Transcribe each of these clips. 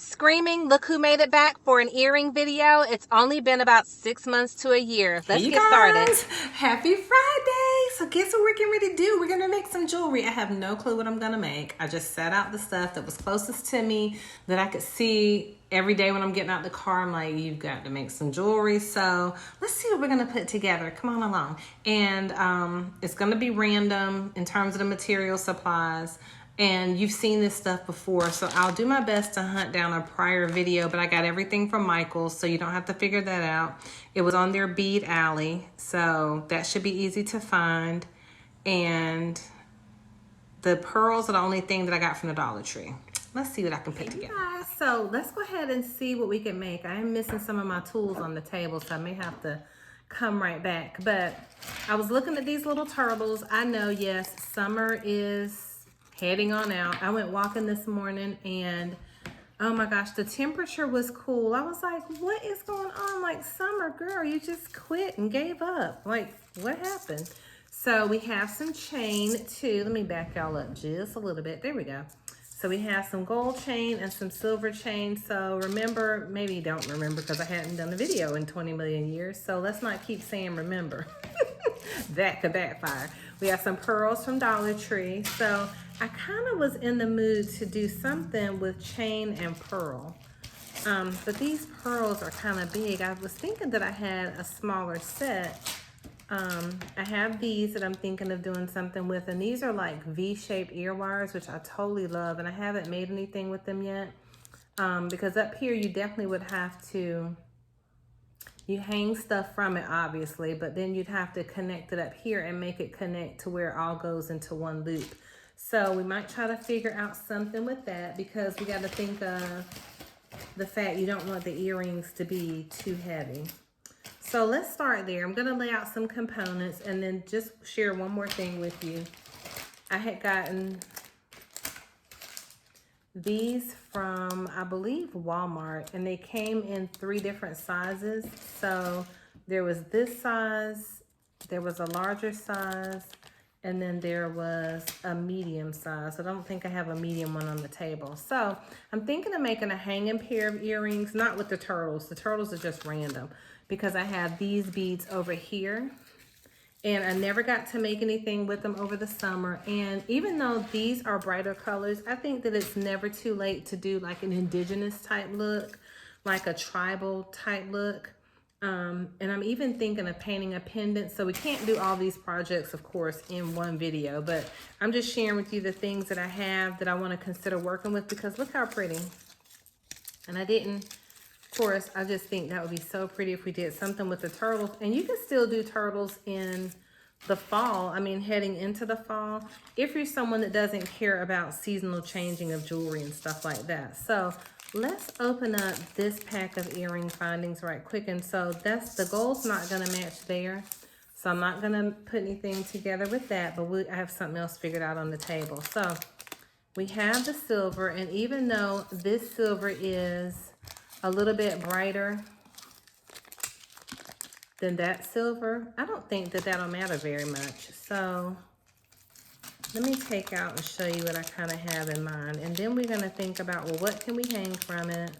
Screaming, look who made it back for an earring video. It's only been about 6 months to a year. Let's get started. Happy Friday. So guess what we're getting ready to do? We're going to make some jewelry. I have no clue what I'm going to make. I just set out the stuff that was closest to me that I could see every day when I'm getting out the car. I'm like, you've got to make some jewelry. So let's see what we're going to put together. Come on along. And it's going to be random in terms of the material supplies. And you've seen this stuff before, so I'll do my best to hunt down a prior video, but I got everything from Michael's, so you don't have to figure that out. It was on their bead alley, so that should be easy to find. And the pearls are the only thing that I got from the Dollar Tree. Let's see what I can put together. So let's go ahead and see what we can make. I am missing some of my tools on the table, so I may have to come right back. But I was looking at these little turtles. I know, yes, summer is heading on out. I went walking this morning and oh my gosh, the temperature was cool. I was like, what is going on? Like, summer, girl, you just quit and gave up. Like, what happened? So we have some chain too. Let me back y'all up just a little bit. There we go. So we have some gold chain and some silver chain. So remember, maybe you don't remember because I hadn't done a video in 20 million years. So let's not keep saying remember. That could backfire. We have some pearls from Dollar Tree. So I kind of was in the mood to do something with chain and pearl. But these pearls are kind of big. I was thinking that I had a smaller set. I have these that I'm thinking of doing something with, and these are like V-shaped ear wires, which I totally love, and I haven't made anything with them yet. Because up here you definitely would have to, you hang stuff from it obviously, but then you'd have to connect it up here and make it connect to where it all goes into one loop. So we might try to figure out something with that because we got to think of the fact you don't want the earrings to be too heavy. So let's start there. I'm going to lay out some components and then just share one more thing with you. I had gotten these from, I believe, Walmart, and they came in 3 different sizes. So there was this size, there was a larger size, and then there was a medium size. I don't think I have a medium one on the table. So I'm thinking of making a hanging pair of earrings, not with the turtles. The turtles are just random because I have these beads over here. And I never got to make anything with them over the summer. And even though these are brighter colors, I think that it's never too late to do like an indigenous type look, like a tribal type look. And I'm even thinking of painting a pendant. So we can't do all these projects, of course, in one video, but I'm just sharing with you the things that I have that I want to consider working with because look how pretty. And I didn't, of course, I just think that would be so pretty if we did something with the turtles. And you can still do turtles in the fall. I mean, heading into the fall, if you're someone that doesn't care about seasonal changing of jewelry and stuff like that. So let's open up this pack of earring findings right quick. And so that's, the gold's not going to match there. So I'm not going to put anything together with that, but I have something else figured out on the table. So we have the silver, and even though this silver is a little bit brighter than that silver, I don't think that that'll matter very much. So let me take out and show you what I kind of have in mind. And then we're going to think about, well, what can we hang from it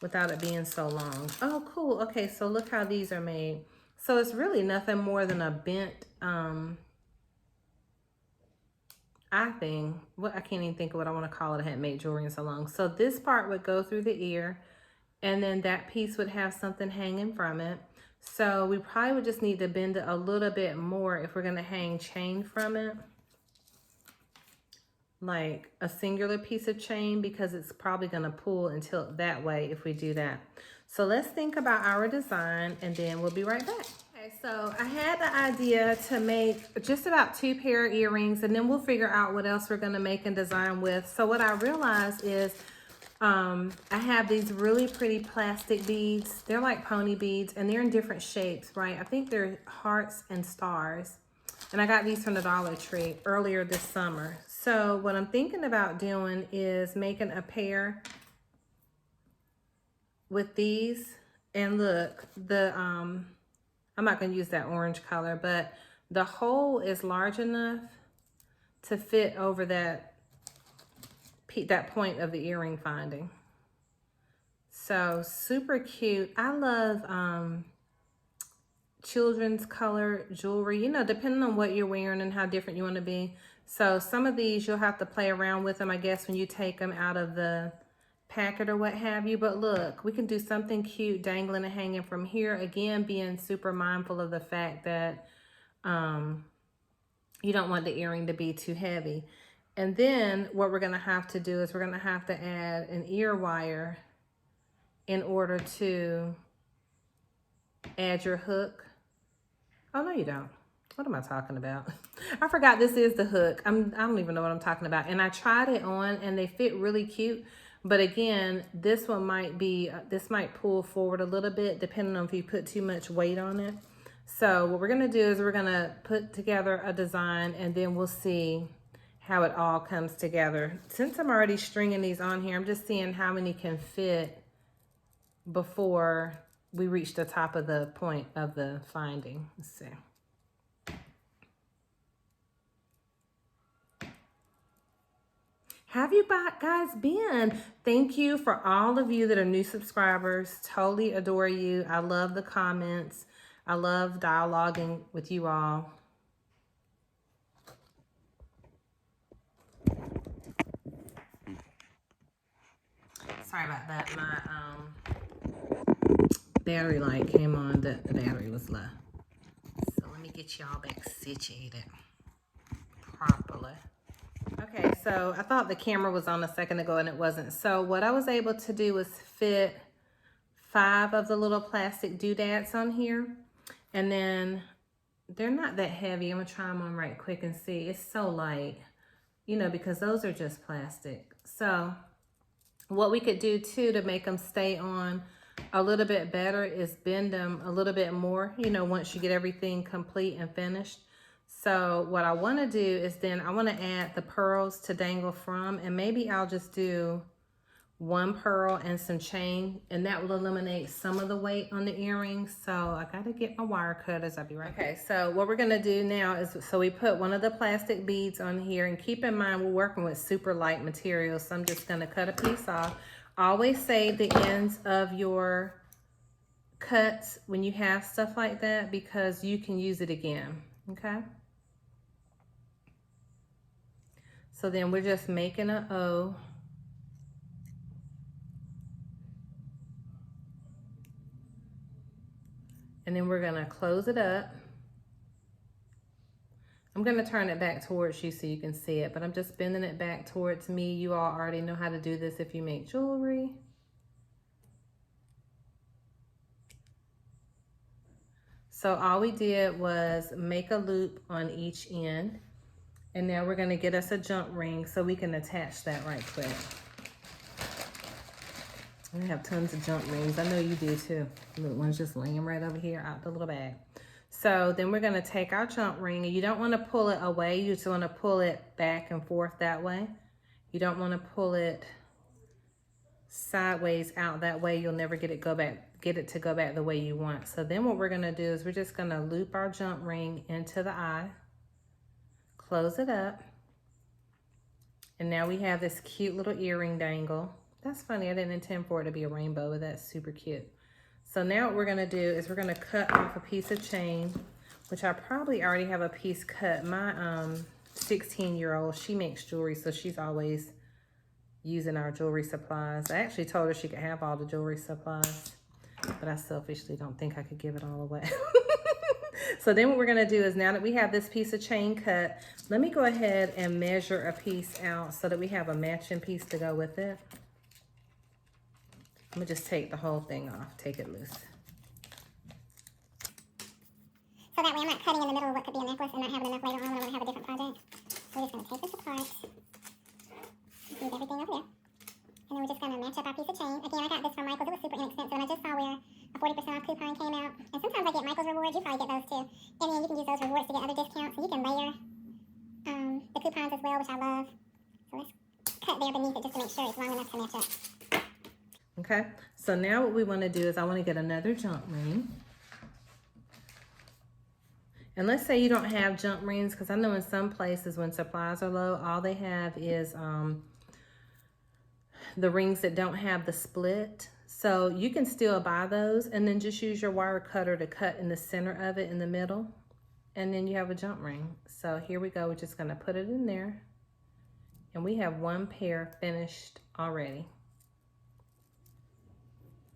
without it being so long? Oh, cool. Okay, so look how these are made. So it's really nothing more than a bent eye thing. What, I can't even think of what I want to call it. I hadn't made jewelry in so long. So this part would go through the ear, and then that piece would have something hanging from it. So we probably would just need to bend it a little bit more if we're going to hang chain from it. Like a singular piece of chain, because it's probably going to pull and tilt that way if we do that. So let's think about our design and then we'll be right back. Okay, so I had the idea to make just about 2 pair of earrings, and then we'll figure out what else we're going to make and design with. So what I realized is I have these really pretty plastic beads. They're like pony beads, and they're in different shapes, right? I think they're hearts and stars. And I got these from the Dollar Tree earlier this summer. So what I'm thinking about doing is making a pair with these. And look, I'm not going to use that orange color, but the hole is large enough to fit over that that point of the earring finding. So super cute. I love children's color jewelry, you know, depending on what you're wearing and how different you want to be. So some of these you'll have to play around with them, I guess, when you take them out of the packet or what have you. But look, we can do something cute dangling and hanging from here. Again, being super mindful of the fact that you don't want the earring to be too heavy. And then what we're going to have to do is we're going to have to add an ear wire in order to add your hook. Oh, no, you don't. What am I talking about? I forgot this is the hook. I don't even know what I'm talking about. And I tried it on and they fit really cute. But again, this one might be, this might pull forward a little bit depending on if you put too much weight on it. So what we're going to do is we're going to put together a design and then we'll see how it all comes together. Since I'm already stringing these on here, I'm just seeing how many can fit before we reach the top of the point of the finding. Let's see. Have you guys been? Thank you for all of you that are new subscribers. Totally adore you. I love the comments. I love dialoguing with you all. Sorry about that. My battery light came on. The battery was low. So let me get y'all back situated properly. Okay, so I thought the camera was on a second ago and it wasn't. So what I was able to do was fit 5 of the little plastic doodads on here. And then they're not that heavy. I'm gonna try them on right quick and see. It's so light, you know, because those are just plastic. So what we could do too to make them stay on a little bit better is bend them a little bit more, you know, once you get everything complete and finished. So what I want to do is then I want to add the pearls to dangle from, and maybe I'll just do 1 pearl and some chain, and that will eliminate some of the weight on the earrings. So I got to get my wire cutters. I'll be right back. Okay, so what we're going to do now is, so we put one of the plastic beads on here, and keep in mind we're working with super light materials, so I'm just going to cut a piece off. Always save the ends of your cuts when you have stuff like that, because you can use it again. Okay, so then we're just making an O. And then we're gonna close it up. I'm gonna turn it back towards you so you can see it, but I'm just bending it back towards me. You all already know how to do this if you make jewelry. So all we did was make a loop on each end. And now we're gonna get us a jump ring so we can attach that right quick. I have tons of jump rings. I know you do too. Look, one's just laying right over here out the little bag. So then we're gonna take our jump ring, and you don't wanna pull it away. You just wanna pull it back and forth that way. You don't wanna pull it sideways out that way. You'll never get it to go back the way you want. So then what we're gonna do is we're just gonna loop our jump ring into the eye, close it up, and now we have this cute little earring dangle. That's funny, I didn't intend for it to be a rainbow, but that's super cute. So now what we're gonna do is we're gonna cut off a piece of chain, which I probably already have a piece cut. My 16-year-old, she makes jewelry, so she's always using our jewelry supplies. I actually told her she could have all the jewelry supplies, but I selfishly don't think I could give it all away. So then what we're gonna do is, now that we have this piece of chain cut, let me go ahead and measure a piece out so that we have a matching piece to go with it. I'm gonna just take the whole thing off, take it loose. So that way I'm not cutting in the middle of what could be a necklace and not having enough later on when I want to have a different project. We're just gonna take this apart, leave everything over there, and then we're just gonna match up our piece of chain. Again, I got this from Michael's. It was super inexpensive, and I just saw where a 40% off coupon came out. And sometimes I get Michael's rewards. You probably get those too. And then you can use those rewards to get other discounts, and you can layer the coupons as well, which I love. So let's cut there beneath it just to make sure it's long enough to match up. Okay, so now what we want to do is I want to get another jump ring. And let's say you don't have jump rings, because I know in some places when supplies are low, all they have is the rings that don't have the split. So you can still buy those and then just use your wire cutter to cut in the center of it in the middle. And then you have a jump ring. So here we go. We're just going to put it in there. And we have one pair finished already.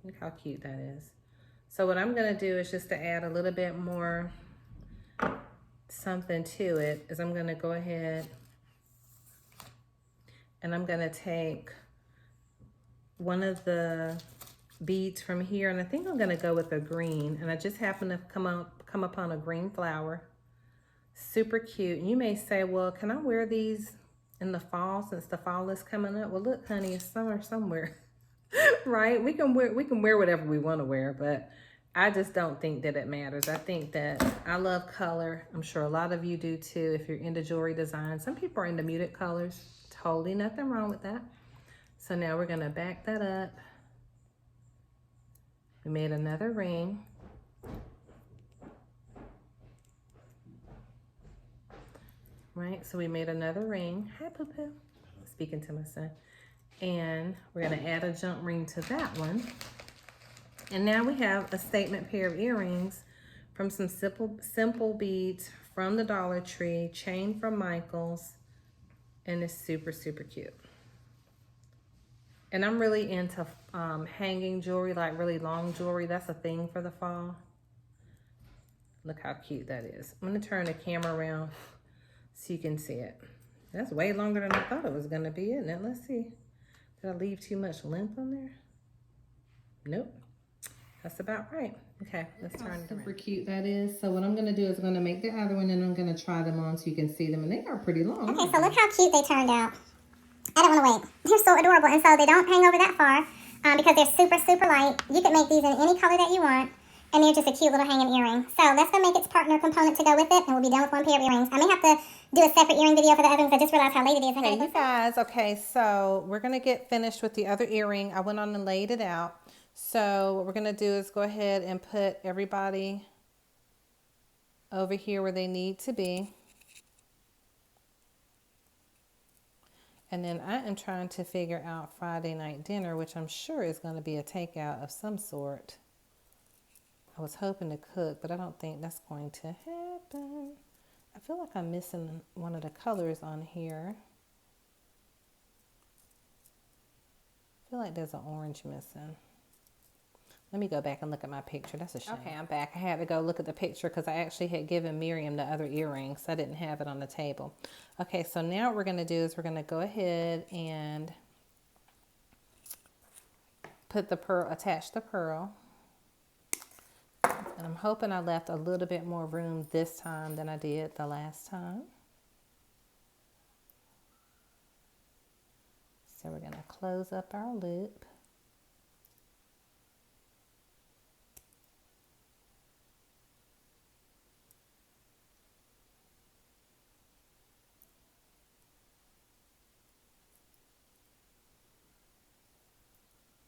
Look how cute that is. So what I'm going to do is just to add a little bit more something to it is I'm going to go ahead and I'm going to take one of the beads from here, and I think I'm going to go with a green, and I just happen to come upon a green flower. Super cute. And you may say, well, can I wear these in the fall since the fall is coming up? Well, look, honey, it's summer somewhere. Right? We can wear whatever we want to wear, but I just don't think that it matters. I think that I love color. I'm sure a lot of you do too if you're into jewelry design. Some people are into muted colors. Totally nothing wrong with that. So now we're going to back that up. We made another ring. Right, so we made another ring. Hi, Poo Poo. Speaking to my son. And we're going to add a jump ring to that one. And now we have a statement pair of earrings from some simple beads from the Dollar Tree, chain from Michael's, and it's super, super cute. And I'm really into hanging jewelry, like really long jewelry. That's a thing for the fall. Look how cute that is. I'm going to turn the camera around so you can see it. That's way longer than I thought it was going to be, isn't it? Let's see. Did I leave too much length on there? Nope. That's about right. Okay, let's turn it around. Super cute that is. So what I'm going to do is I'm going to make the other one and I'm going to try them on so you can see them. And they are pretty long. Okay, so look how cute they turned out. I don't want to wait. They're so adorable. And so they don't hang over that far because they're super, super light. You can make these in any color that you want. And they're just a cute little hanging earring. So let's go make its partner component to go with it. And we'll be done with one pair of earrings. I may have to do a separate earring video for the other ones. I just realized how late it is. Hey, you guys. Okay, so we're going to get finished with the other earring. I went on and laid it out. So what we're going to do is go ahead and put everybody over here where they need to be. And then I am trying to figure out Friday night dinner, which I'm sure is going to be a takeout of some sort. I was hoping to cook, but I don't think that's going to happen. I feel like I'm missing one of the colors on here. I feel like there's an orange missing. Let me go back and look at my picture. That's a shame. Okay, I'm back. I had to go look at the picture because I actually had given Miriam the other earrings. I didn't have it on the table. Okay, so now what we're going to do is we're going to go ahead and put the pearl, attach the pearl. And I'm hoping I left a little bit more room this time than I did the last time. So we're going to close up our loop.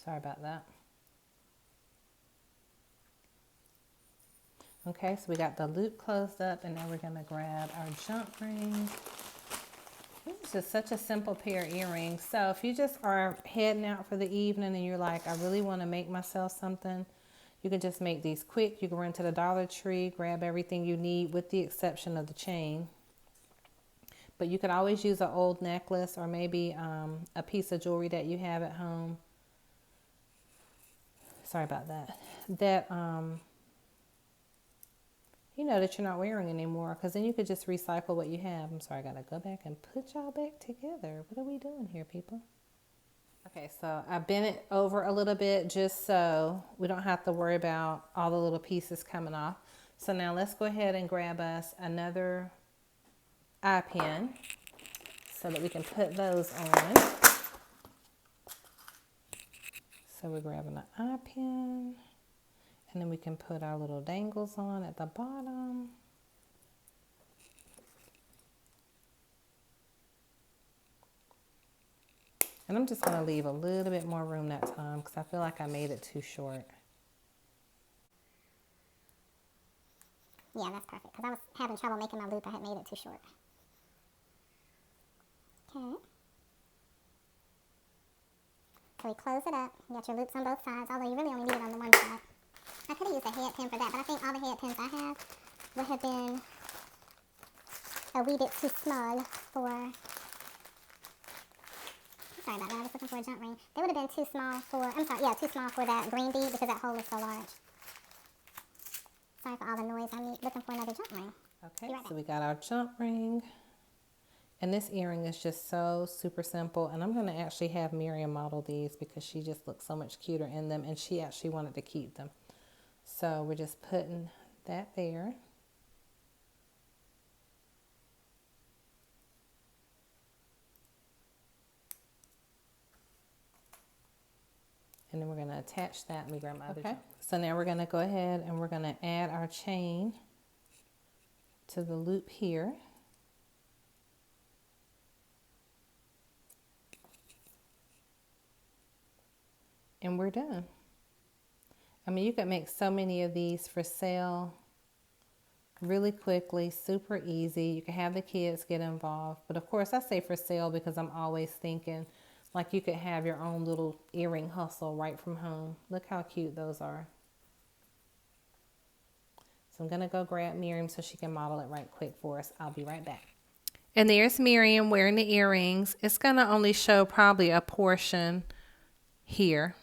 Sorry about that. Okay, so we got the loop closed up, and now we're going to grab our jump ring. It's just such a simple pair of earrings. So if you just are heading out for the evening and you're like, I really want to make myself something, you can just make these quick. You can run to the Dollar Tree, grab everything you need with the exception of the chain. But you could always use an old necklace or maybe a piece of jewelry that you have at home. Sorry about that. That, you know, that you're not wearing anymore, because then you could just recycle what you have. I'm sorry, I gotta go back and put y'all back together. What are we doing here, people? Okay, so I bent it over a little bit just so we don't have to worry about all the little pieces coming off. So now let's go ahead and grab us another eye pin so that we can put those on. So we're grabbing an eye pin. And then we can put our little dangles on at the bottom. And I'm just going to leave a little bit more room that time because I feel like I made it too short. Yeah, that's perfect. Because I was having trouble making my loop. I had made it too short. Okay. So we close it up. You got your loops on both sides, although you really only need it on the one side. I could have used a head pin for that, but I think all the head pins I have would have been a wee bit too small for, sorry about that, I was looking for a jump ring. They would have been too small for, I'm sorry, yeah, too small for that green bead because that hole is so large. Sorry for all the noise, I'm looking for another jump ring. Okay, so we got our jump ring. And this earring is just so super simple. And I'm going to actually have Miriam model these because she just looks so much cuter in them. And she actually wanted to keep them. So we're just putting that there. And then we're going to attach that. Let me grab my other. Okay. So now we're going to go ahead and we're going to add our chain to the loop here. And we're done. I mean, you could make so many of these for sale really quickly, super easy. You can have the kids get involved. But of course, I say for sale because I'm always thinking like you could have your own little earring hustle right from home. Look how cute those are. So I'm going to go grab Miriam so she can model it right quick for us. I'll be right back. And there's Miriam wearing the earrings. It's going to only show probably a portion here.